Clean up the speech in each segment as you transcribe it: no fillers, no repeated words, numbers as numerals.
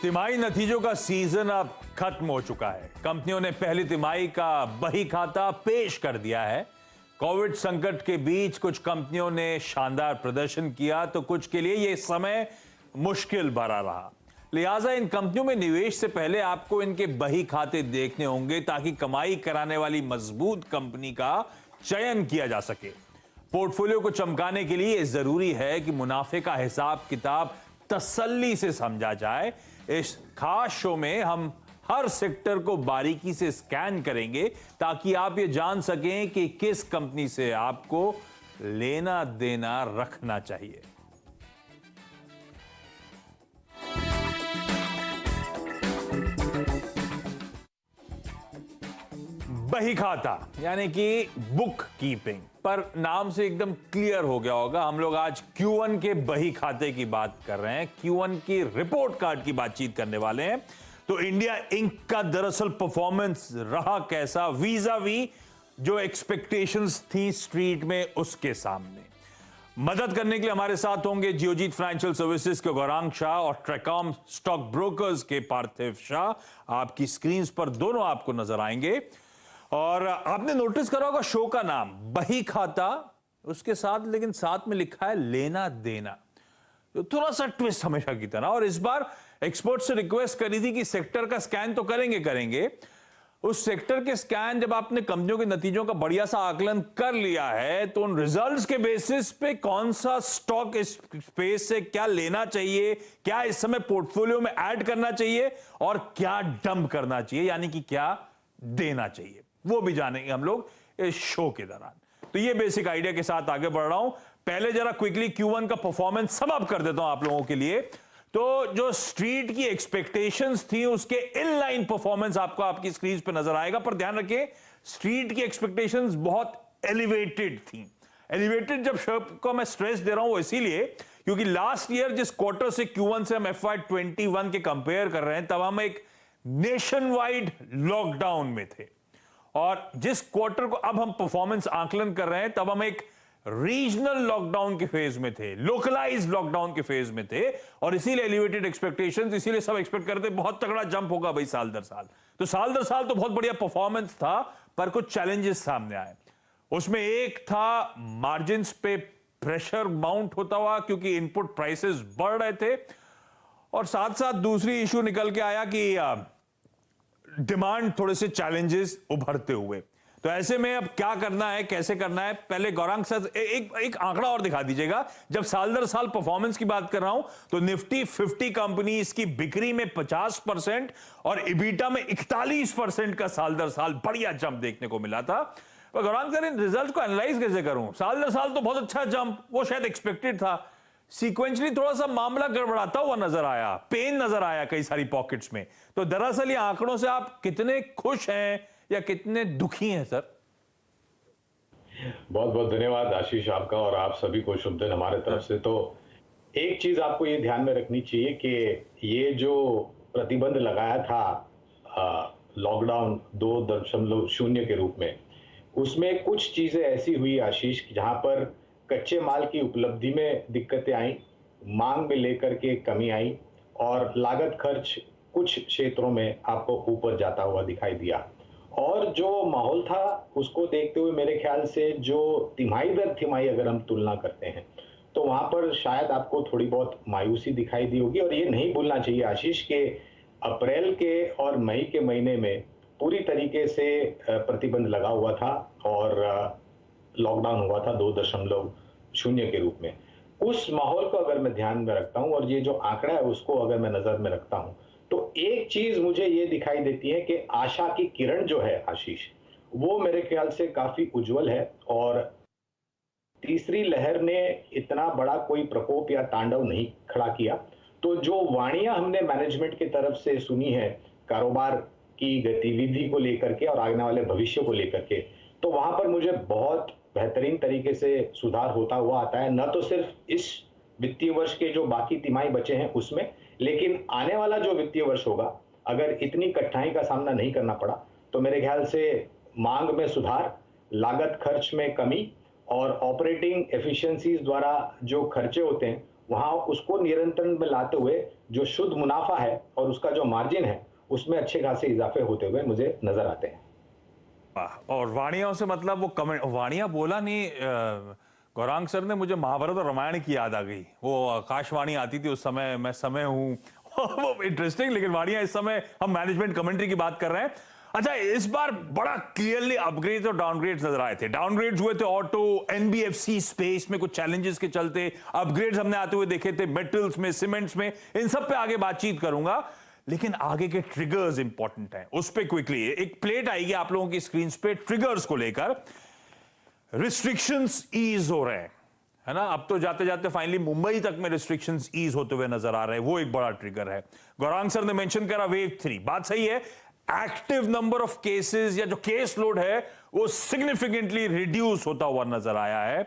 तिमाही नतीजों का सीजन अब खत्म हो चुका है। कंपनियों ने पहली तिमाही का बही खाता पेश कर दिया है। कोविड संकट के बीच कुछ कंपनियों ने शानदार प्रदर्शन किया तो कुछ के लिए यह समय मुश्किल भरा रहा। लिहाजा इन कंपनियों में निवेश से पहले आपको इनके बही खाते देखने होंगे ताकि कमाई कराने वाली मजबूत कंपनी का चयन किया जा सके। पोर्टफोलियो को चमकाने के लिए जरूरी है कि मुनाफे का हिसाब किताब तसल्ली से समझा जाए। इस खास शो में हम हर सेक्टर को बारीकी से स्कैन करेंगे ताकि आप ये जान सकें कि किस कंपनी से आपको लेना देना रखना चाहिए। बही खाता यानी कि बुक कीपिंग पर नाम से एकदम क्लियर हो गया होगा। हम लोग आज Q1 के बही खाते की बात कर रहे हैं। Q1 की रिपोर्ट कार्ड की बातचीत करने वाले हैं। तो इंडिया इंक का दरअसल परफॉर्मेंस रहा कैसा वीज़ावी जो एक्सपेक्टेशंस थी स्ट्रीट में उसके सामने। मदद करने के लिए हमारे साथ होंगे जियोजीत फाइनेंशियल सर्विसेज के गौरांग शाह और ट्रैकॉम स्टॉक ब्रोकर्स के पार्थिव शाह। आपकी स्क्रीन पर दोनों आपको नजर आएंगे। और आपने नोटिस करा होगा शो का नाम बही खाता, उसके साथ लेकिन साथ में लिखा है लेना देना, तो थोड़ा सा ट्विस्ट हमेशा की तरह। और इस बार एक्सपर्ट से रिक्वेस्ट करी थी कि सेक्टर का स्कैन तो करेंगे। उस सेक्टर के स्कैन जब आपने कंपनियों के नतीजों का बढ़िया सा आकलन कर लिया है तो उन रिजल्ट्स के बेसिस पे कौन सा स्टॉक इस स्पेस से क्या लेना चाहिए, क्या इस समय पोर्टफोलियो में ऐड करना चाहिए और क्या डंप करना चाहिए, यानी कि क्या देना चाहिए, वो भी जानेंगे हम लोग इस शो के दौरान। तो ये बेसिक आइडिया के साथ आगे बढ़ रहा हूं। पहले जरा क्विकली Q1 का परफॉर्मेंस सम अप कर देता हूं आप लोगों के लिए। तो जो स्ट्रीट की एक्सपेक्टेशंस थी उसके इनलाइन परफॉर्मेंस आपको आपकी स्क्रीन पे नजर आएगा। पर ध्यान रखिए स्ट्रीट की एक्सपेक्टेशंस बहुत एलिवेटेड थी। एलिवेटेड जब शब्द को मैं स्ट्रेस दे रहा हूं वो इसीलिए क्योंकि लास्ट ईयर जिस क्वार्टर से Q1 से हम FY21 के कंपेयर कर रहे हैं तब हम एक नेशन वाइड लॉकडाउन में थे और जिस क्वार्टर को अब हम परफॉर्मेंस आकलन कर रहे हैं तब हम एक रीजनल लॉकडाउन के फेज में थे, लोकलाइज्ड लॉकडाउन के फेज में थे और इसीलिए एलिवेटेड एक्सपेक्टेशंस, इसीलिए सब एक्सपेक्ट करते बहुत तगड़ा जंप होगा भाई साल दर साल। तो साल दर साल तो बहुत बढ़िया परफॉर्मेंस था पर कुछ चैलेंजेस सामने आए। उसमें एक था मार्जिन्स पे प्रेशर माउंट होता हुआ क्योंकि इनपुट प्राइसेस बढ़ रहे थे और साथ साथ दूसरी इशू निकल के आया कि डिमांड थोड़े से चैलेंजेस उभरते हुए। तो ऐसे में अब क्या करना है, कैसे करना है, पहले गौरांग सर एक आंकड़ा और दिखा दीजिएगा। जब साल दर साल परफॉर्मेंस की बात कर रहा हूं तो निफ्टी 50 कंपनीज की बिक्री में 50% और इबिटा में 41% का साल दर साल बढ़िया जंप देखने को मिला था। तो गौरांग सर इन रिजल्ट को एनालाइज कैसे करूं? साल दर साल तो बहुत अच्छा जंप, वो शायद एक्सपेक्टेड था। सीक्वेंशली थोड़ा सा मामला गड़बड़ाता हुआ नजर आया, पेन नजर आया कई सारी पॉकेट्स में। तो दरअसल ये आंकड़ों से आप कितने खुश हैं या कितने दुखी हैं सर? बहुत बहुत धन्यवाद आशीष आपका और आप सभी को शुभ दिन हमारे तरफ से। तो एक चीज आपको ये ध्यान में रखनी चाहिए कि ये जो प्रतिबंध लगाया था लॉकडाउन 2.0 के रूप में, उसमें कुछ चीजें ऐसी हुई आशीष जहां पर कच्चे माल की उपलब्धि में दिक्कतें आई, मांग में लेकर के कमी आई और लागत खर्च कुछ क्षेत्रों में आपको ऊपर जाता हुआ दिखाई दिया। और जो माहौल था उसको देखते हुए मेरे ख्याल से जो तिमाही दर तिमाही अगर हम तुलना करते हैं तो वहां पर शायद आपको थोड़ी बहुत मायूसी दिखाई दी होगी। और ये नहीं भूलना चाहिए आशीष के अप्रैल के और मई के महीने में पूरी तरीके से प्रतिबंध लगा हुआ था और लॉकडाउन हुआ था 2.0 के रूप में। उस माहौल को अगर मैं ध्यान में रखता हूं और ये जो आंकड़ा है उसको अगर मैं नजर में रखता हूं तो एक चीज मुझे ये दिखाई देती है कि आशा की किरण जो है आशीष, वो मेरे ख्याल से काफी उज्जवल है। और तीसरी लहर ने इतना बड़ा कोई प्रकोप या तांडव नहीं खड़ा किया। तो जो वाणियां हमने मैनेजमेंट की तरफ से सुनी है कारोबार की गतिविधि को लेकर के और आने वाले भविष्य को लेकर के, तो वहां पर मुझे बहुत बेहतरीन तरीके से सुधार होता हुआ आता है। न तो सिर्फ इस वित्तीय वर्ष के जो बाकी तिमाही बचे हैं उसमें, लेकिन आने वाला जो वित्तीय वर्ष होगा अगर इतनी कठिनाई का सामना नहीं करना पड़ा तो मेरे ख्याल से मांग में सुधार, लागत खर्च में कमी और ऑपरेटिंग एफिशिएंसीज द्वारा जो खर्चे होते हैं वहां उसको नियंत्रण में लाते हुए जो शुद्ध मुनाफा है और उसका जो मार्जिन है उसमें अच्छे खासे इजाफे होते हुए मुझे नजर आते हैं। और वाणियों से मतलब वो कमेंट वाणिया बोला नहीं, गौरांग सर ने मुझे महाभारत और रामायण की याद आ गई। वो आकाशवाणी आती थी उस समय, मैं समय हूं वो इंटरेस्टिंग। लेकिन वाणिया इस समय हम मैनेजमेंट कमेंट्री की बात कर रहे हैं। अच्छा, इस बार बड़ा क्लियरली अपग्रेड्स और डाउनग्रेड्स नजर आए थे। डाउनग्रेड्स हुए थे ऑटो, एनबीएफसी स्पेस में कुछ चैलेंजेस के चलते। अपग्रेड्स हमने आते हुए देखे थे मेटल्स में, सीमेंट्स में। इन सब पे आगे बातचीत करूंगा, लेकिन आगे के ट्रिगर्स इंपॉर्टेंट हैं, उस पे क्विकली एक प्लेट आएगी आप लोगों की स्क्रीन पे ट्रिगर्स को लेकर। रिस्ट्रिक्शंस ईज हो रहे हैं, है ना। अब तो जाते जाते फाइनली मुंबई तक में रिस्ट्रिक्शंस ईज होते हुए नजर आ रहे हैं, वो एक बड़ा ट्रिगर है। गौरांग सर ने मेंशन करा वेव 3, बात सही है। एक्टिव नंबर ऑफ केसेस या जो केस लोड है वो सिग्निफिकेंटली रिड्यूस होता हुआ नजर आया है।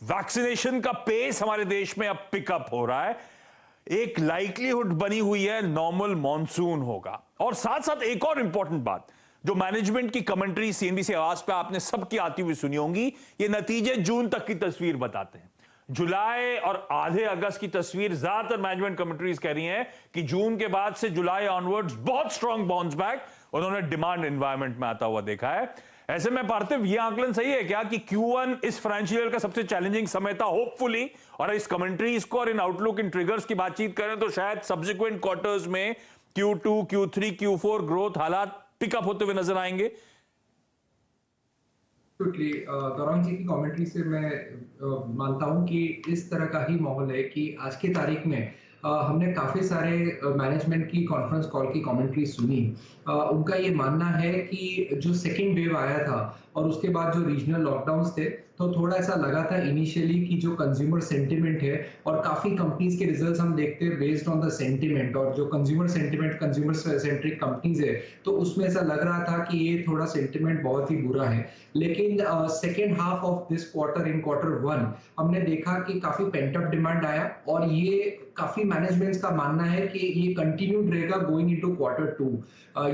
वैक्सीनेशन का पेस हमारे देश में अब पिकअप हो रहा है। एक लाइकलीहुड बनी हुई है नॉर्मल मॉनसून होगा। और साथ साथ एक और इंपॉर्टेंट बात, जो मैनेजमेंट की कमेंट्री सीएनबीसी आवाज पे आपने सबकी आती हुई सुनी होंगी, ये नतीजे जून तक की तस्वीर बताते हैं। जुलाई और आधे अगस्त की तस्वीर ज्यादातर मैनेजमेंट कमेंट्रीज कह रही हैं कि जून के बाद से जुलाई ऑनवर्ड्स बहुत स्ट्रांग बाउंस बैक उन्होंने डिमांड एनवायरनमेंट में आता हुआ देखा है। ऐसे में पार्थिव, ये आकलन सही है क्या कि Q1 इस फाइनेंशियल ईयर का सबसे चैलेंजिंग समय था होपफुली, और इस कमेंट्रीज को और इन आउटलुक, इन ट्रिगर्स की बातचीत करें तो शायद सब्सिक्वेंट क्वार्टर्स में Q2, Q3, Q4 ग्रोथ हालात पिकअप होते हुए नजर आएंगे? गौरव जी की कमेंट्री से मैं मानता हूं कि इस तरह का ही माहौल है कि आज की तारीख में हमने काफी सारे मैनेजमेंट की कॉन्फ्रेंस कॉल की कमेंट्री सुनी। उनका ये मानना है कि जो सेकेंड वेव आया था और उसके बाद जो रीजनल लॉकडाउन्स थे, तो थोड़ा ऐसा लगा था इनिशियली कि जो कंज्यूमर सेंटिमेंट है, और काफी कंपनीज के रिजल्ट्स हम देखते हैं बेस्ड ऑन द सेंटिमेंट, और जो consumer sentiment, consumer centric companies है, तो उसमें ऐसा लग रहा था कि ये थोड़ा सेंटिमेंट बहुत ही बुरा है। लेकिन second half of this quarter, in Q1 हमने देखा कि काफी पेंट अप डिमांड आया, और ये काफी मैनेजमेंट्स का मानना है कि ये कंटिन्यूड रहेगा going into Q2।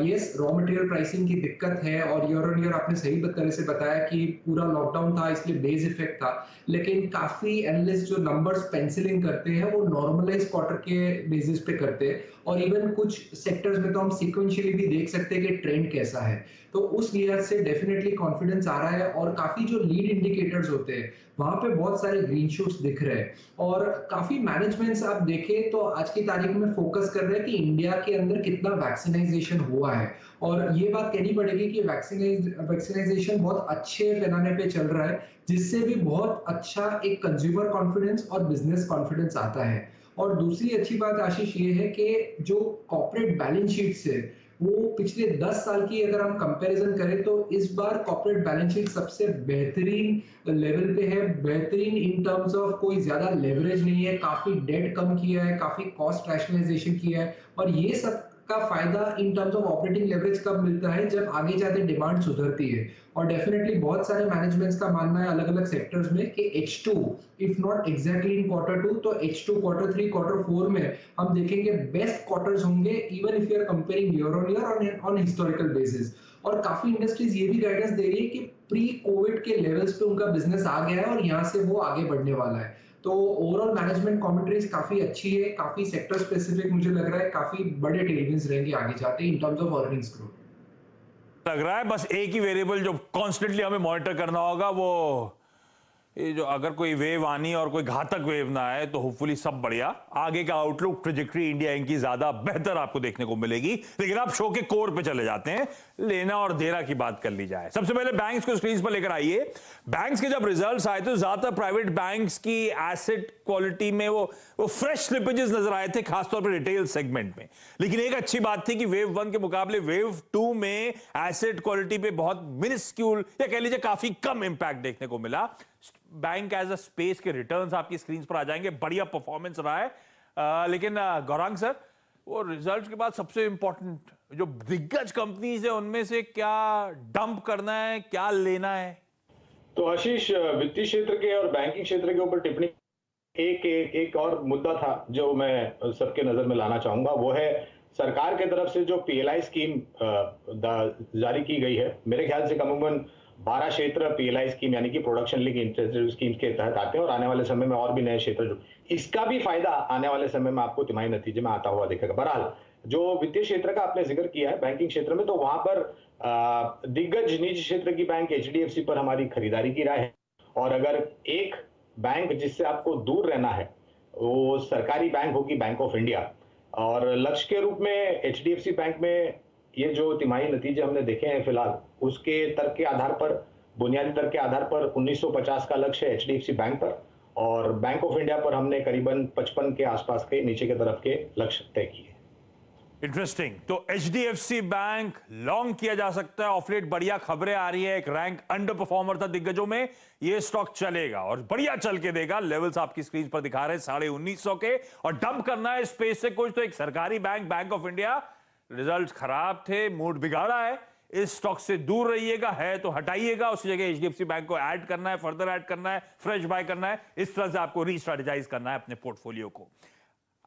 Yes, raw material pricing की दिक्कत है, और ईयर ऑन ईयर आपने सही तरह से बताया कि पूरा लॉकडाउन था इसलिए बेस इफेक्ट था, लेकिन काफी एनालिस्ट जो नंबर्स पेंसिलिंग करते हैं वो नॉर्मलाइज क्वार्टर के बेसिस पे करते हैं, और इवन कुछ सेक्टर्स में तो हम सीक्वेंशियली भी देख सकते हैं कि ट्रेंड कैसा है। तो उस लिहाज से डेफिनेटली कॉन्फिडेंस आ रहा है, और काफी जो लीड इंडिकेटर्स होते हैं वहां पे बहुत सारे ग्रीन शूट्स दिख रहे हैं, और काफी मैनेजमेंट्स आप देखें तो आज की तारीख में फोकस कर रहे हैं कि इंडिया के अंदर कितना वैक्सीनाइजेशन हुआ है। और ये बात कहनी पड़ेगी कि वैक्सीनाइजेशन बहुत अच्छे पैमाने पे चल रहा है, जिससे भी बहुत अच्छा एक कंज्यूमर कॉन्फिडेंस और बिजनेस कॉन्फिडेंस आता है। और दूसरी अच्छी बात आशीष ये है कि जो कॉर्पोरेट बैलेंस शीट्स है वो पिछले 10 साल की अगर हम कंपैरिजन करें तो इस बार कॉर्पोरेट बैलेंस शीट सबसे बेहतरीन लेवल पे है। बेहतरीन इन टर्म्स ऑफ कोई ज्यादा लेवरेज नहीं है, काफी डेट कम किया है, काफी कॉस्ट रैशनलाइजेशन किया है, और ये सब का फायदा इन टर्म्स ऑफ ऑपरेटिंग लेवरेज कब मिलता है, जब आगे जाते डिमांड सुधरती है। और डेफिनेटली बहुत सारे मैनेजमेंट्स का मानना है अलग अलग सेक्टर्स में कि H2 if not exactly in Q2 तो H2, Q3, Q4 में हम देखेंगे बेस्ट क्वार्टर्स होंगे, even if you are comparing year on year on historical basis. और काफी इंडस्ट्रीज ये भी गाइडेंस दे रही है कि प्री कोविड के लेवल्स पे उनका बिजनेस आ गया है और यहाँ से वो आगे बढ़ने वाला है। तो ओवरऑल मैनेजमेंट कमेंट्रीज काफी अच्छी है, काफी सेक्टर स्पेसिफिक मुझे लग रहा है काफी बड़े टेलविंड्स रहेंगे आगे जाते इन टर्म्स ऑफ अर्निंग्स ग्रोथ। लग रहा है बस एक ही वेरिएबल जो कॉन्स्टेंटली हमें मॉनिटर करना होगा, वो ये जो अगर कोई वेव आनी और कोई घातक वेव ना आए तो होपफुली सब बढ़िया। आगे का आउटलुक, ट्रेजेक्टरी इंडिया इनकी ज्यादा बेहतर आपको देखने को मिलेगी। लेकिन आप शो के कोर पे चले जाते हैं, लेना और देना की बात कर ली जाए। सबसे पहले बैंक्स को स्क्रीन पर लेकर आइए। बैंक्स के जब रिजल्ट्स आए तो ज्यादातर प्राइवेट बैंक्स की एसेट क्वालिटी में वो फ्रेश स्लिपेजेस नजर आए थे, खासतौर पर रिटेल सेगमेंट में। लेकिन एक अच्छी बात थी कि वेव 1 के मुकाबले वेव 2 में एसेट क्वालिटी पे बहुत मिनिस्क्यूल या कह लीजिए काफी कम इंपैक्ट देखने को मिला। बैंक एज अ स्पेस के रिटर्न्स आपकी स्क्रीन पर आ जाएंगे, बढ़िया परफॉर्मेंस रहा है। लेकिन गौरांग सर, वो रिजल्ट के बाद सबसे इंपॉर्टेंट जो दिग्गज कंपनीज है उनमें से क्या डंप करना है, क्या लेना है? तो आशीष, वित्तीय क्षेत्र के और बैंकिंग क्षेत्र के ऊपर टिप्पणी एक और मुद्दा था जो मैं सबके नजर में लाना चाहूंगा, वो है सरकार के तरफ से जो PLI स्कीम जारी की गई है। मेरे ख्याल से करीबन 12 क्षेत्र पीएलआई स्कीम यानी कि प्रोडक्शन लिंक इंसेंटिव स्कीम के तहत आते हैं और आने वाले समय में और भी नए क्षेत्र इसका भी फायदा आने वाले समय में आपको तिमाही नतीजे में आता हुआ दिखेगा। बहरहाल जो वित्तीय क्षेत्र का आपने जिक्र किया है बैंकिंग क्षेत्र में, तो वहां पर दिग्गज निजी क्षेत्र की बैंक एचडीएफसी पर हमारी खरीदारी की राय है। और अगर एक बैंक जिससे आपको दूर रहना है वो सरकारी बैंक होगी बैंक ऑफ इंडिया, और लक्ष्य के रूप में एचडीएफसी बैंक में ये जो तिमाही नतीजे हमने देखे हैं फिलहाल, उसके तर्क के आधार पर, बुनियादी तर्क के आधार पर 1950 का लक्ष्य है एचडीएफसी बैंक पर, और बैंक ऑफ इंडिया पर हमने करीबन 55 के आसपास के नीचे के तरफ के लक्ष्य तय किए। इंटरेस्टिंग। तो एचडीएफसी बैंक लॉन्ग किया जा सकता है। ऑफ लेट बढ़िया खबरें आ रही है, एक रैंक अंडर परफॉर्मर था दिग्गजों में, ये स्टॉक चलेगा और बढ़िया चल के देगा। लेवल्स आपकी स्क्रीन पर दिखा रहे हैं 1950 के, और डंप करना है स्पेस से कुछ तो एक सरकारी bank bank of India, result खराब थे, मूड बिगाड़ा है, इस स्टॉक से दूर रहिएगा, है तो हटाइएगा, उस जगह एचडीएफसी बैंक को ऐड करना है, फर्दर ऐड करना है, फ्रेश बाय करना है। इस तरह से आपको रीस्ट्रेटेजाइज करना है अपने पोर्टफोलियो को।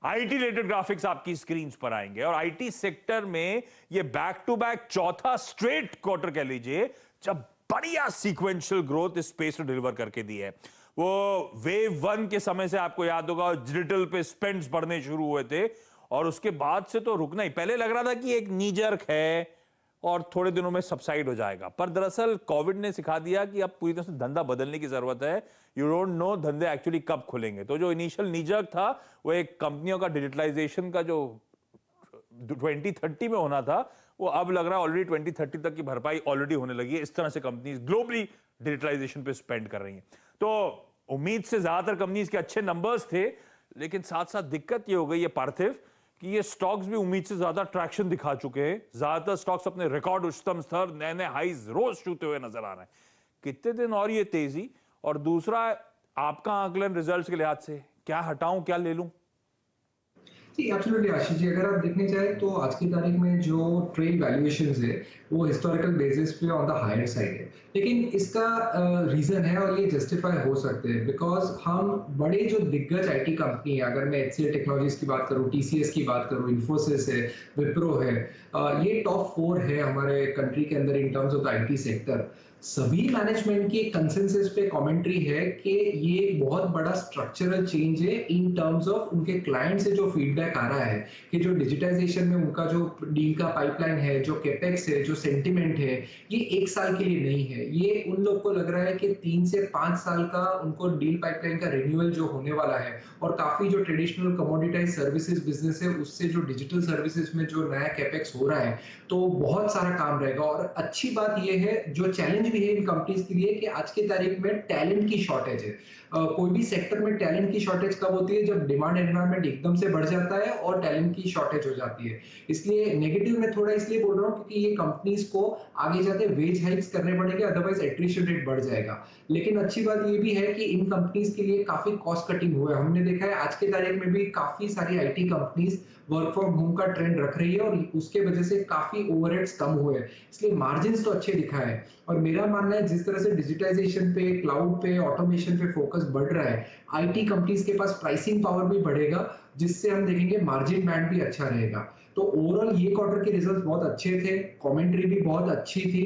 आईटी रिलेटेड ग्राफिक्स आपकी स्क्रीन पर आएंगे, और आईटी सेक्टर में ये बैक टू बैक चौथा स्ट्रेट क्वार्टर कह लीजिए जब बढ़िया सीक्वेंशियल ग्रोथ इस स्पेस में डिलीवर करके दी है। वो वेव 1 के समय से आपको याद होगा डिजिटल पे स्पेंड्स बढ़ने शुरू हुए थे, और उसके बाद से तो रुकना ही, पहले लग रहा था कि एक नी जर्क है और थोड़े दिनों में सबसाइड हो जाएगा, पर दरअसल कोविड ने सिखा दिया कि अब पूरी तरह से धंधा बदलने की जरूरत है। यू डोंट नो धंधे एक्चुअली कब खुलेंगे। तो जो इनिशियल नी जर्क था वो एक कंपनियों का डिजिटलाइजेशन का जो 2030 में होना था, वो अब लग रहा है ऑलरेडी 2030 तक की भरपाई ऑलरेडी होने लगी है। इस तरह से कंपनीज ग्लोबली डिजिटलाइजेशन पे स्पेंड कर रही हैं। तो उम्मीद से ज्यादातर कंपनीज के अच्छे नंबर्स थे, लेकिन साथ साथ दिक्कत ये हो गई है पार्थिव कि ये स्टॉक्स भी उम्मीद से ज्यादा ट्रैक्शन दिखा चुके हैं। ज्यादातर स्टॉक्स अपने रिकॉर्ड उच्चतम स्तर, नए नए हाईज रोज छूते हुए नजर आ रहे हैं। कितने दिन और ये तेजी? और दूसरा, आपका आकलन रिजल्ट्स के लिहाज से, क्या हटाऊं क्या ले लूं? जी एब्सोल्युटली आशीष जी, अगर आप देखने चाहें तो आज की तारीख में जो ट्रेड वैल्यूएशंस है वो हिस्टोरिकल बेसिस पे ऑन द हायर साइड है, लेकिन इसका रीजन है और ये जस्टिफाई हो सकते हैं बिकॉज हम बड़े जो दिग्गज आईटी कंपनी है, अगर मैं एचसीएल टेक्नोलॉजीज की बात करूं, टीसीएस की बात करूं, इन्फोसिस है, विप्रो है, ये टॉप 4 है हमारे कंट्री के अंदर इन terms of the IT sector. सभी मैनेजमेंट की कंसेंसस पे कमेंट्री है कि ये बहुत बड़ा स्ट्रक्चरल चेंज है इन टर्म्स ऑफ उनके क्लाइंट से जो फीडबैक आ रहा है कि जो डिजिटाइजेशन में उनका जो डील का पाइपलाइन है, जो कैपेक्स है, जो सेंटिमेंट है, ये 1 साल के लिए नहीं है। ये उन लोग को लग रहा है कि 3 से 5 साल का उनको डील पाइपलाइन का रिन्यूअल जो होने वाला है, और काफी जो ट्रेडिशनल कमोडिटाइज सर्विसेज बिजनेस है उससे जो डिजिटल सर्विसेज में जो नया कैपेक्स हो रहा है, तो बहुत सारा काम रहेगा। और अच्छी बात यह है, जो चैलेंज भी है इन कंपनीज के लिए, कि आज की तारीख में टैलेंट की शॉर्टेज है। कोई भी सेक्टर में टैलेंट की शॉर्टेज कब होती है? जब डिमांड एनवायरनमेंट एकदम से बढ़ जाता है और टैलेंट की शॉर्टेज हो जाती है। इसलिए नेगेटिव में थोड़ा इसलिए बोल रहा हूँ क्योंकि ये कंपनीज को आगे जाके वेज हाइक्स करने पड़ेंगे, अदरवाइज एट्रिशन रेट बढ़ जाएगा। लेकिन अच्छी बात ये भी है कि इन कंपनीज के लिए काफी कॉस्ट कटिंग हुआ है। हमने देखा है आज के तारीख में भी काफी सारी IT companies work from home का ट्रेंड रख रही है और उसके वजह से काफी ओवरहेड्स कम हुए, इसलिए मार्जिन्स तो अच्छे दिखा है। और मेरा मानना है जिस तरह से डिजिटाइजेशन पे, क्लाउड पे, ऑटोमेशन पे फोकस बढ़ रहा है, आईटी कंपनीज के पास प्राइसिंग पावर भी बढ़ेगा, जिससे हम देखेंगे मार्जिन बैंड भी अच्छा रहेगा। तो ओवरऑल ये क्वार्टर के रिजल्ट्स बहुत अच्छे थे, कमेंट्री भी बहुत अच्छी थी,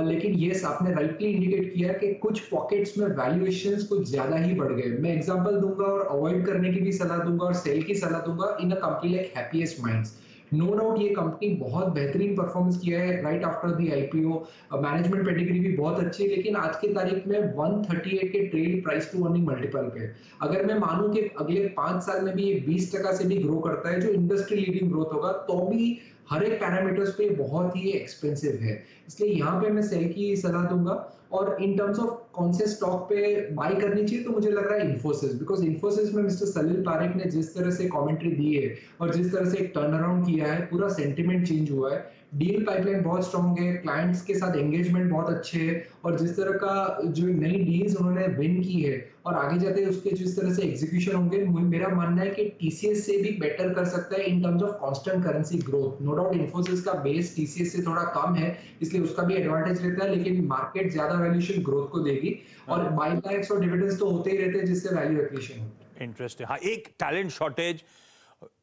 लेकिन ये आपने राइटली इंडिकेट किया कि कुछ पॉकेट्स में वैल्यूएशंस कुछ ज्यादा ही बढ़ गए। मैं एग्जांपल दूंगा और अवॉइड करने की भी सलाह दूंगा और सेल की सलाह दूंगा in a company like Happiest Minds. No doubt ये कंपनी बहुत बेहतरीन परफॉर्मेंस किया है right after the IPO, management pedigree भी बहुत अच्छी है, लेकिन आज की तारीख में 138 के trade price to earning multiple पे, अगर मैं मानूं कि अगले 5 साल में भी ये 20% से भी ग्रो करता है, जो इंडस्ट्री लीडिंग ग्रोथ होगा, तो भी हर एक पैरामीटर्स पे बहुत ही एक्सपेंसिव है। इसलिए यहाँ पे मैं सेल की सलाह दूंगा। और इन टर्म्स ऑफ कौन से स्टॉक पे बाय करनी चाहिए, तो मुझे लग रहा है इन्फोसिस, बिकॉज इन्फोसिस में मिस्टर सलील पारेख ने जिस तरह से कमेंट्री दी है और जिस तरह से एक टर्न अराउंड किया है, पूरा सेंटिमेंट चेंज हुआ है, डील पाइपलाइन बहुत स्ट्रांग है, क्लाइंट्स के साथ एंगेजमेंट बहुत अच्छे है, और जिस तरह का जो नई डील्स उन्होंने विन की है और आगे जाते उसके जिस तरह से एग्जीक्यूशन होंगे, मेरा मानना है कि टीसीएस से भी बेटर कर सकता है in terms of constant currency growth. No doubt Infosys का बेस टीसीएस से थोड़ा कम है, इसलिए उसका भी एडवांटेज रहता है, लेकिन मार्केट ज्यादा वैल्यूएशन ग्रोथ को देगी और बायबैक्स और डिविडेंड्स तो होते ही रहते हैं, जिससे वैल्यू एक्रीशन होता है। इंटरेस्टिंग। हाँ, एक टैलेंट शॉर्टेज,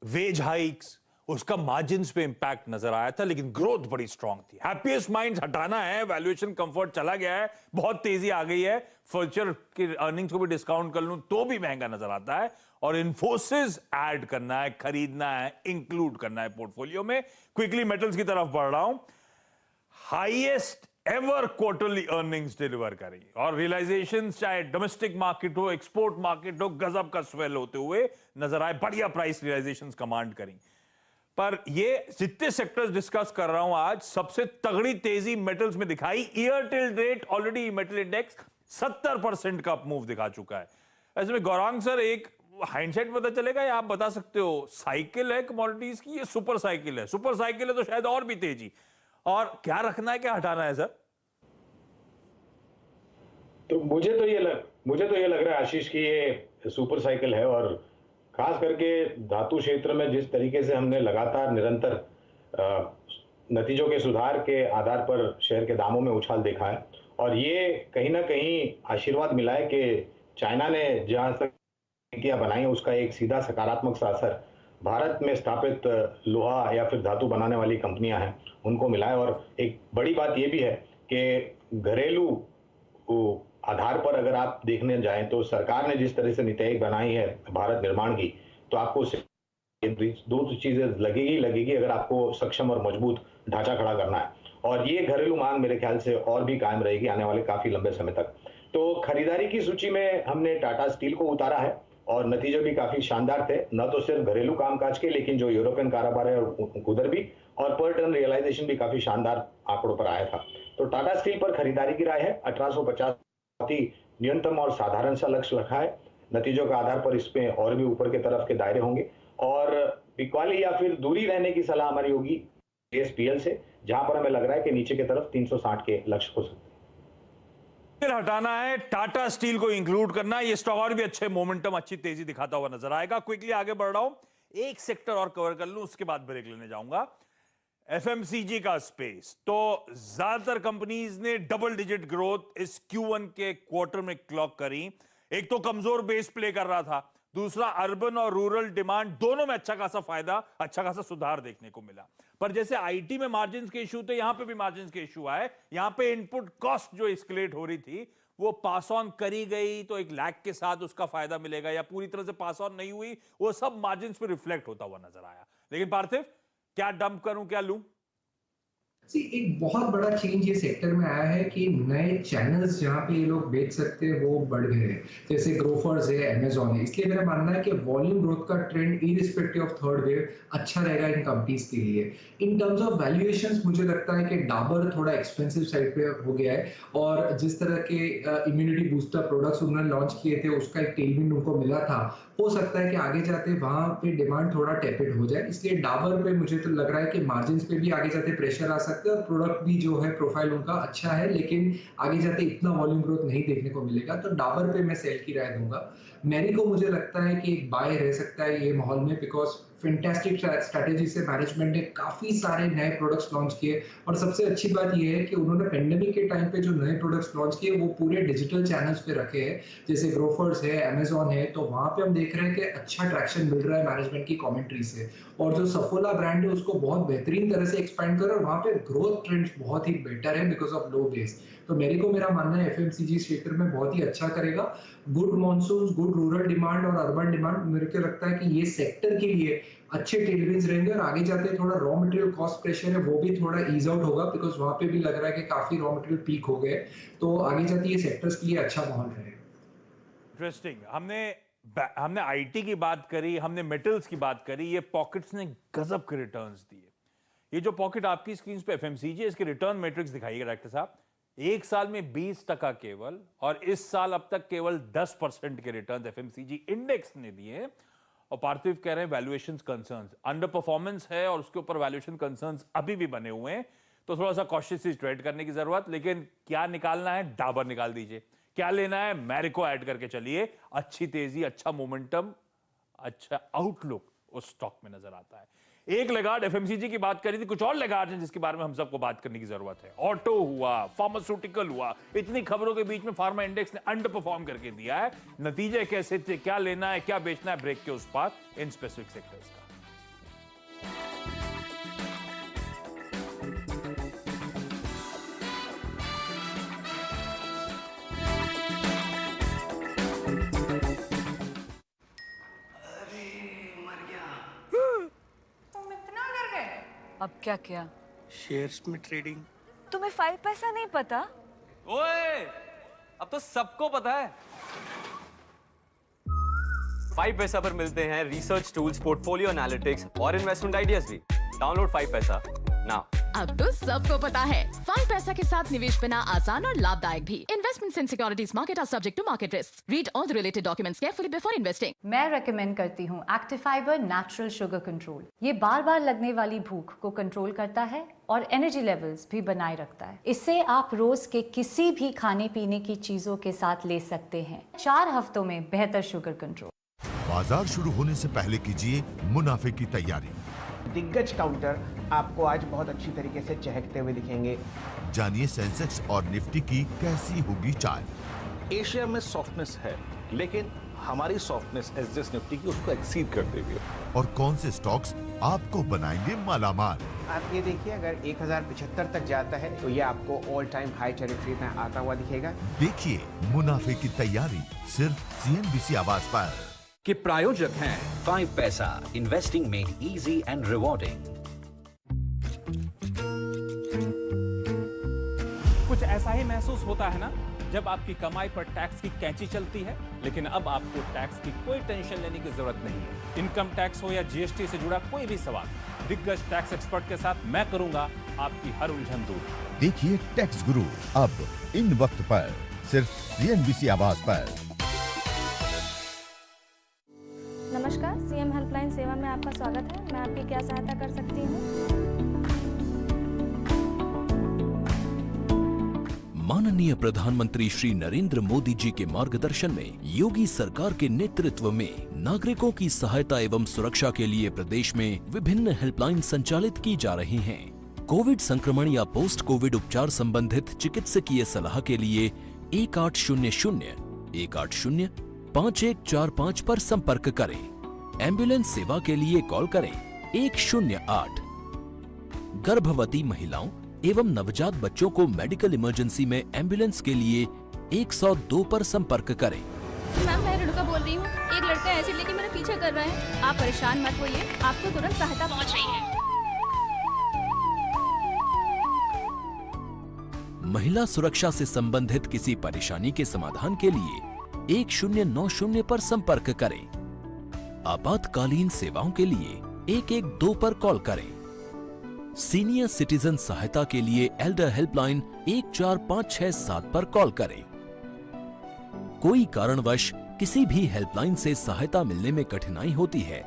वेज हाइक्स, उसका मार्जिन्स पे इंपैक्ट नजर आया था, लेकिन ग्रोथ बड़ी स्ट्रांग थी। हैप्पीएस्ट माइंड्स हटाना है, वैल्यूएशन कंफर्ट चला गया है, बहुत तेजी आ गई है, फ्यूचर की अर्निंग्स को भी डिस्काउंट कर लूं तो भी महंगा नजर आता है, और इन्फोसिस ऐड करना है, खरीदना है, इंक्लूड करना है पोर्टफोलियो में। क्विकली मेटल्स की तरफ बढ़ रहा हूं। Highest ever quarterly earnings deliver करी, और रियलाइजेशन चाहे डोमेस्टिक मार्केट हो, एक्सपोर्ट मार्केट हो, गजब का स्वेल होते हुए नजर आए, बढ़िया प्राइस रियलाइजेशन कमांड करी। पर ये जितने सेक्टर्स डिस्कस कर रहा हूं आज, सबसे तगड़ी तेजी मेटल्स में दिखाई। Year till date already metal index 70% का मूव दिखा चुका है। ऐसे में गौरांग सर, एक हाइंडसाइट पता चलेगा या आप बता सकते हो, साइकिल है कमोडिटीज की, ये सुपर साइकिल है? सुपर साइकिल है तो शायद और भी तेजी, और क्या रखना है, क्या हटाना है सर? तो मुझे तो ये लग रहा है आशीष की ये सुपर साइकिल है, और खास करके धातु क्षेत्र में जिस तरीके से हमने लगातार निरंतर नतीजों के सुधार के आधार पर शेयर के दामों में उछाल देखा है, और ये कहीं ना कहीं आशीर्वाद मिला है कि चाइना ने जहां तक नीतियां बनाई हैं उसका एक सीधा सकारात्मक सा असर भारत में स्थापित लोहा या फिर धातु बनाने वाली कंपनियां हैं उनको मिला है। और एक बड़ी बात यह भी है कि घरेलू आधार पर अगर आप देखने जाएं तो सरकार ने जिस तरह से नीति बनाई है भारत निर्माण की, तो आपको दो चीजें लगेगी अगर आपको सक्षम और मजबूत ढांचा खड़ा करना है, और ये घरेलू मांग मेरे ख्याल से और भी कायम रहेगी आने वाले काफी लंबे समय तक। तो खरीदारी की सूची में हमने टाटा स्टील को उतारा है, और नतीजे भी काफी शानदार थे, न तो सिर्फ घरेलू कामकाज के लेकिन जो यूरोपियन कारोबार है उधर भी, और पर टन रियलाइजेशन भी काफी शानदार आंकड़ों पर आया था। तो टाटा स्टील पर खरीदारी की राय है। 1850 न्यूनतम और साधारण सा लक्ष्य रखा है। नतीजों के आधार पर इसमें और भी ऊपर के तरफ के दायरे होंगे, और बिकवाली या फिर दूरी रहने की सलाह हमारी होगी एसपीएल से, जहां पर हमें लग रहा है कि नीचे की तरफ 360 के लक्ष्य हो सकते हैं। फिर हटाना है, टाटा स्टील को इंक्लूड करना है। ये स्टॉक और भी अच्छे मोमेंटम, अच्छी तेजी दिखाता हुआ नजर आएगा। क्विकली आगे बढ़ रहा हूं, एक सेक्टर और कवर कर लूं, उसके बाद ब्रेक लेने जाऊंगा। एफएमसीजी का स्पेस, तो ज्यादातर कंपनीज ने डबल डिजिट ग्रोथ इस Q1 के क्वार्टर में क्लॉक करी। एक तो कमजोर बेस प्ले कर रहा था, दूसरा अर्बन और रूरल डिमांड दोनों में अच्छा खासा फायदा, अच्छा खासा सुधार देखने को मिला। पर जैसे आईटी में मार्जिन्स के इशू थे, यहां पे भी मार्जिन्स के इशू आए। यहां पे इनपुट कॉस्ट जो एस्केलेट हो रही थी वो पास ऑन करी गई, तो एक लैग के साथ उसका फायदा मिलेगा, या पूरी तरह से पास ऑन नहीं हुई, वो सब मार्जिन्स पे रिफ्लेक्ट होता हुआ नजर आया। लेकिन पार्थिव, क्या डंप करूं, क्या लूं? एक बहुत बड़ा चेंज ये सेक्टर में आया है कि नए चैनल्स जहाँ पे ये लोग बेच सकते हैं वो बढ़ गए हैं, जैसे ग्रोफर्स है, अमेजॉन है। इसलिए मेरा मानना है कि वॉल्यूम ग्रोथ का trend irrespective of third wave अच्छा रहेगा इन कंपनीज के लिए। इन टर्म्स ऑफ वैल्यूएशंस मुझे लगता है कि डाबर थोड़ा एक्सपेंसिव साइड पे हो गया है, और जिस तरह के इम्यूनिटी बूस्टर प्रोडक्ट्स उन्होंने लॉन्च किए थे उसका एक टेलविंड उनको मिला था। हो सकता है कि आगे जाते वहां पे डिमांड थोड़ा टेपिड हो जाए, इसलिए डाबर पे मुझे तो लग रहा है कि मार्जिन्स पे भी आगे जाते प्रेशर आ सकता है, और प्रोडक्ट भी जो है प्रोफाइल उनका अच्छा है, लेकिन आगे जाते इतना वॉल्यूम ग्रोथ नहीं देखने को मिलेगा। तो डाबर पे मैं सेल की राय दूंगा। मैरिको मुझे लगता है कि एक बाय रह सकता है ये माहौल में, बिकॉज फैंटास्टिक स्ट्रैटेजी से मैनेजमेंट ने काफी सारे नए प्रोडक्ट्स लॉन्च किए, और सबसे अच्छी बात यह है कि उन्होंने पेंडेमिक के टाइम पे जो नए प्रोडक्ट्स लॉन्च किए वो पूरे डिजिटल चैनल्स पे रखे हैं, जैसे ग्रोफर्स है, अमेजॉन है। तो वहां पे हम देख रहे हैं कि अच्छा ट्रैक्शन मिल रहा है मैनेजमेंट की कमेंट्री से, और जो सफोला ब्रांड है उसको बहुत बेहतरीन तरह से एक्सपेंड कर रहा है, और वहां पे ग्रोथ ट्रेंड बहुत ही बेटर है बिकॉज ऑफ लो बेस। तो मेरे को मेरा मानना है एफएमसीजी क्षेत्र में बहुत ही अच्छा करेगा। Good monsoon, good rural demand और अर्बन डिमांड, मेरे को लगता है कि ये सेक्टर के लिए अच्छे टेलविंड्स रहेंगे, और आगे जाते थोड़ा रॉ मटेरियल कॉस्ट प्रेशर है वो भी थोड़ा ईज आउट होगा, बिकॉज वहां पे भी लग रहा है कि काफी रॉ मटेरियल पीक हो गए, तो आगे जाते ये सेक्टर्स के लिए अच्छा माहौल रहेगा। इंटरेस्टिंग। हमने आईटी की बात करी, हमने मेटल्स की बात करी, ये पॉकेट्स ने गजब के रिटर्न्स दिए। ये जो पॉकेट आपकी स्क्रीन पे एफएमसीजी, इसके रिटर्न मैट्रिक्स दिखाइएगा डायरेक्टर साहब। एक साल में 20% केवल, और इस साल अब तक केवल 10% के रिटर्न एफएमसीजी इंडेक्स ने दिए हैं। और पार्थिव कह रहे हैं वैल्यूएशन कंसर्न्स, अंडर परफॉर्मेंस है और उसके ऊपर वैल्यूएशन कंसर्न्स अभी भी बने हुए हैं, तो थोड़ा सा कॉशियसली ट्रेड करने की जरूरत। लेकिन क्या निकालना है, डाबर निकाल दीजिए। क्या लेना है, मैरिको ऐड करके चलिए। अच्छी तेजी, अच्छा मोमेंटम, अच्छा आउटलुक उस स्टॉक में नजर आता है। एक लेगार्ड एफएमसीजी की बात करी थी, कुछ और लेगार्ड हैं जिसके बारे में हम सबको बात करने की जरूरत है। ऑटो हुआ, फार्मास्यूटिकल हुआ, इतनी खबरों के बीच में फार्मा इंडेक्स ने अंडर परफॉर्म करके दिया है। नतीजे कैसे थे, क्या लेना है, क्या बेचना है, ब्रेक के उस पार इन स्पेसिफिक सेक्टर्स का। अब क्या किया? शेयर्स में ट्रेडिंग। तुम्हें 5 पैसा नहीं पता? ओए, अब तो सबको पता है। 5 पैसा पर मिलते हैं रिसर्च टूल्स, पोर्टफोलियो एनालिटिक्स और इन्वेस्टमेंट आइडियाज भी। डाउनलोड 5 पैसा नाउ। अब तो सबको पता है 5 पैसा के साथ निवेश बिना आसान और लाभदायक भी। Investments in securities market are subject to market risk. Read all the related documents carefully before investing. मैं रेकमेंड करती हूँ active fibre natural sugar control. ये बार बार लगने वाली भूख को कंट्रोल करता है और एनर्जी लेवल्स भी बनाए रखता है। इससे आप रोज के किसी भी खाने पीने की चीजों के साथ ले सकते हैं। 4 हफ्तों में बेहतर शुगर कंट्रोल। बाजार शुरू होने से पहले कीजिए मुनाफे की तैयारी। दिग्गज काउंटर आपको आज बहुत अच्छी तरीके से चहकते हुए दिखेंगे। जानिए सेंसेक्स और निफ्टी की कैसी होगी चाल। एशिया में सॉफ्टनेस है, लेकिन हमारी सॉफ्टनेस एसजेएस निफ्टी की उसको एक्सीड कर देगी। और कौन से स्टॉक्स आपको बनाएंगे मालामाल। आप ये देखिए, अगर 1075 तक जाता है तो ये आपको ऑल टाइम हाई टेरिटरी में आता हुआ दिखेगा। देखिए मुनाफे की तैयारी सिर्फ CNBC आवाज पर। के प्रायोजक हैं 5 पैसा, investing made easy and rewarding. कुछ ऐसा ही महसूस होता है ना जब आपकी कमाई पर टैक्स की कैंची चलती है, लेकिन अब आपको टैक्स की कोई टेंशन लेने की जरूरत नहीं है। इनकम टैक्स हो या GST से जुड़ा कोई भी सवाल, दिग्गज टैक्स एक्सपर्ट के साथ मैं करूंगा आपकी हर उलझन दूर। देखिए टैक्स गुरु अब इन वक्त पर सिर्फ CNBC आवाज पर। नमस्कार, CM हेल्पलाइन सेवा में आपका स्वागत है। मैं आपकी क्या सहायता कर सकती हूँ? माननीय प्रधानमंत्री श्री नरेंद्र मोदी जी के मार्गदर्शन में योगी सरकार के नेतृत्व में नागरिकों की सहायता एवं सुरक्षा के लिए प्रदेश में विभिन्न हेल्पलाइन संचालित की जा रही हैं। कोविड संक्रमण या पोस्ट कोविड उपचार संबंधित चिकित्सकीय सलाह के लिए 1800 180 5145 पर संपर्क करें। एम्बुलेंस सेवा के लिए कॉल करें 108। गर्भवती महिलाओं एवं नवजात बच्चों को मेडिकल इमरजेंसी में एम्बुलेंस के लिए 102 पर संपर्क करें। मैम, मैं रेणुका बोल रही हूँ। एक लड़का ऐसे लेके मेरा पीछा कर रहा है। आप परेशान मत होइए, आपको तुरंत सहायता पहुँच रही है। महिला सुरक्षा से संबंधित किसी परेशानी के समाधान के लिए 1090 पर संपर्क करें। आपातकालीन सेवाओं के लिए 112 पर कॉल करें। सीनियर सिटीजन सहायता के लिए एल्डर हेल्पलाइन 14567 पर कॉल करें। कोई कारणवश किसी भी हेल्पलाइन से सहायता मिलने में कठिनाई होती है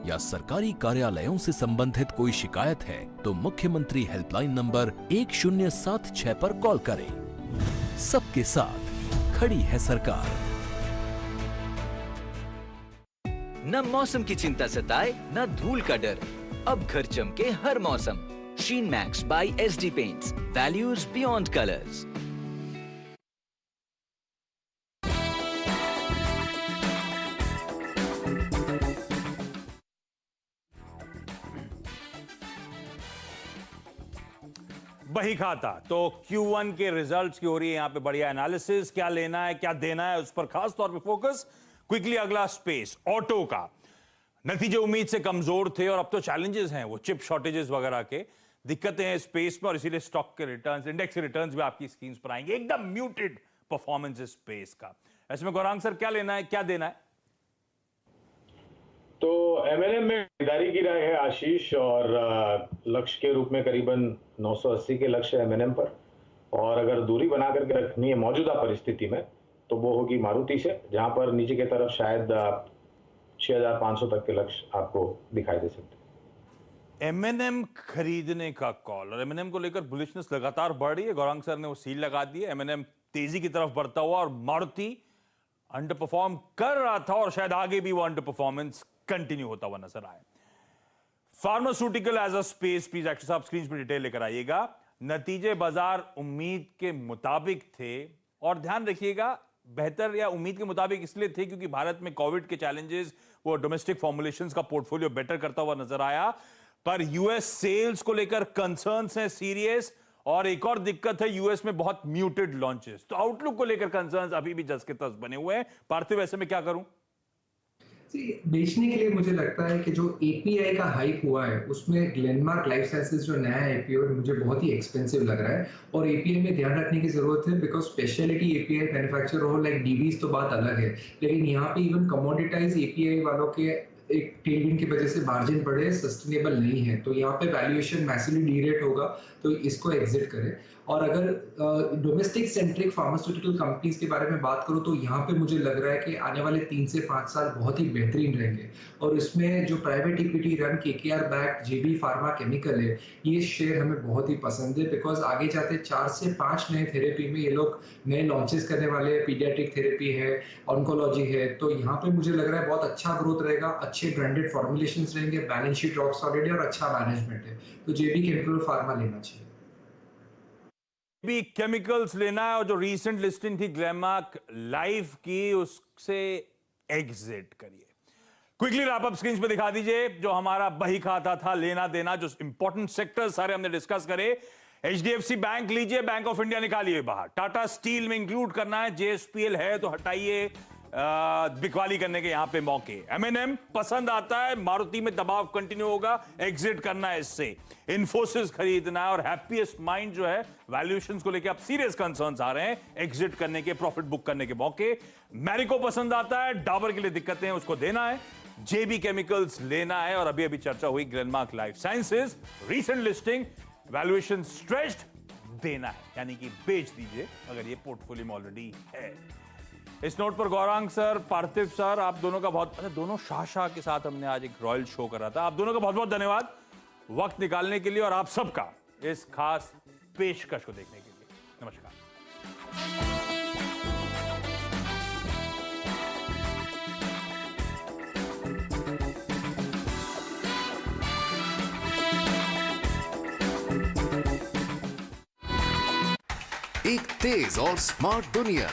या सरकारी कार्यालयों से संबंधित कोई शिकायत है तो मुख्यमंत्री हेल्पलाइन नंबर 1076 पर कॉल करें। सबके साथ खड़ी है सरकार। न मौसम की चिंता सताए, न धूल का डर। अब घर चमके हर मौसम। Sheen max by SD paints, values beyond colours. बही खाता तो Q1 के रिजल्ट्स की हो रही है यहां पे बढ़िया एनालिसिस। क्या लेना है क्या देना है उस पर खास तौर पे फोकस। क्विकली अगला स्पेस ऑटो का। नतीजे उम्मीद से कमजोर थे और अब तो चैलेंजेस हैं, वो चिप शॉर्टेजेस वगैरह के दिक्कतें हैं स्पेस में, और इसीलिए स्टॉक के रिटर्न्स, इंडेक्स के रिटर्न्स भी आपकी स्क्रीन पर आएंगे। एकदम म्यूटेड परफॉर्मेंस स्पेस का। ऐसे में गौरांग सर क्या लेना है क्या देना है? तो M&M में खरीदारी की राय है आशीष, और लक्ष्य के रूप में करीबन 980 के लक्ष्य M&M पर, और अगर दूरी बना करके रखनी है मौजूदा परिस्थिति में तो वो होगी मारुति से, जहां पर नीचे की तरफ शायद 6500 तक के लक्ष्य आपको दिखाई दे सकते हैं। M&M खरीदने का कॉल, और M&M को लेकर बुलिशनेस लगातार बढ़ रही है। गौरांग सर ने वो सील लगा दी है। M&M तेजी की तरफ बढ़ता हुआ और मारुति अंडर परफॉर्म कर रहा था और शायद आगे भी वो अंडर परफॉर्मेंस कंटिन्यू होता हुआ नजर आए। Pharmaceutical as a space, please actor साहब स्क्रीन पर डिटेल लेकर आइएगा। नतीजे बाजार उम्मीद के मुताबिक थे, और ध्यान रखिएगा बेहतर या उम्मीद के मुताबिक इसलिए थे क्योंकि भारत में कोविड के चैलेंजेस, वो डोमेस्टिक फॉर्मुलेशंस का पोर्टफोलियो बेटर करता हुआ नजर आया। पर यूएस सेल्स को लेकर कंसर्न्स हैं सीरियस, और एक और दिक्कत है यूएस में बहुत म्यूटेड लॉन्चेस। तो आउटलुक को लेकर कंसर्न्स अभी भी जस के तस बने हुए हैं। पार्थिव ऐसे में क्या करूं? बेचने के लिए मुझे लगता है कि जो एपीआई का हाइप हुआ है उसमें ग्लेनमार्क लाइफ साइंसेज जो नया एपीआई मुझे बहुत ही एक्सपेंसिव लग रहा है और एपीआई में ध्यान रखने की जरूरत है बिकॉज स्पेशलिटी एपीआई मैन्युफैक्चर हो लाइक डीवीज तो बात अलग है, लेकिन यहाँ पे इवन कमोडिटाइज एपीआई वालों के एक टेलविंड की वजह से मार्जिन बढ़े सस्टेनेबल नहीं है, तो यहाँ पे वैल्यूएशन मैसिवली डीरेट होगा, तो इसको एग्जिट करें। और अगर डोमेस्टिक सेंट्रिक फार्मास्यूटिकल कंपनीज के बारे में बात करूँ तो यहाँ पे मुझे लग रहा है कि आने वाले 3 से 5 साल बहुत ही बेहतरीन रहेंगे और इसमें जो private equity run KKR back JB pharma chemical है, ये शेयर हमें बहुत ही पसंद है बिकॉज आगे जाते 4 से 5 नए थेरेपी में ये लोग नए लॉन्चेस करने वाले हैं, पीडियाट्रिक थेरेपी है, ऑन्कोलॉजी है, तो यहाँ पे मुझे लग रहा है बहुत अच्छा ग्रोथ रहेगा, अच्छे ब्रांडेड फॉर्मुलेशंस रहेंगे, बैलेंस शीट रॉक सॉलिड है और अच्छा मैनेजमेंट है, तो जेबी केमिकल फार्मा लेना चाहिए। भी केमिकल्स लेना है और जो रीसेंट लिस्टिंग थी ग्लेनमार्क लाइफ की उससे एग्जिट करिए। क्विकली रैप अप स्क्रीन पे दिखा दीजिए जो हमारा बही खाता था, लेना देना, जो इंपॉर्टेंट सेक्टर्स सारे हमने डिस्कस करे। एचडीएफसी बैंक लीजिए, बैंक ऑफ इंडिया निकालिए बाहर, टाटा स्टील में इंक्लूड करना है, जेएसपीएल है तो हटाइए, बिकवाली करने के यहां पे मौके। एमएनएम पसंद आता है, मारुति में दबाव कंटिन्यू होगा, एग्जिट करना है इससे। इन्फोसिस खरीदना है और हैप्पीएस्ट माइंड जो है वैल्यूएशंस को लेकर अब सीरियस कंसर्न्स आ रहे हैं, एग्जिट करने के, प्रॉफिट बुक करने के मौके। मैरिको पसंद आता है, डाबर के लिए दिक्कतें हैं उसको देना है, जेबी केमिकल्स लेना है और अभी अभी चर्चा हुई Glenmark life sciences, recent listing, valuation stretched, देना है, यानी कि बेच दीजिए अगर ये पोर्टफोलियो में ऑलरेडी है। इस नोट पर गौरांग सर, पार्थिव सर, आप दोनों का बहुत, दोनों शाह के साथ हमने आज एक रॉयल शो करा था, आप दोनों का बहुत बहुत धन्यवाद वक्त निकालने के लिए और आप सबका इस खास पेशकश को देखने के लिए। नमस्कार। एक तेज और स्मार्ट दुनिया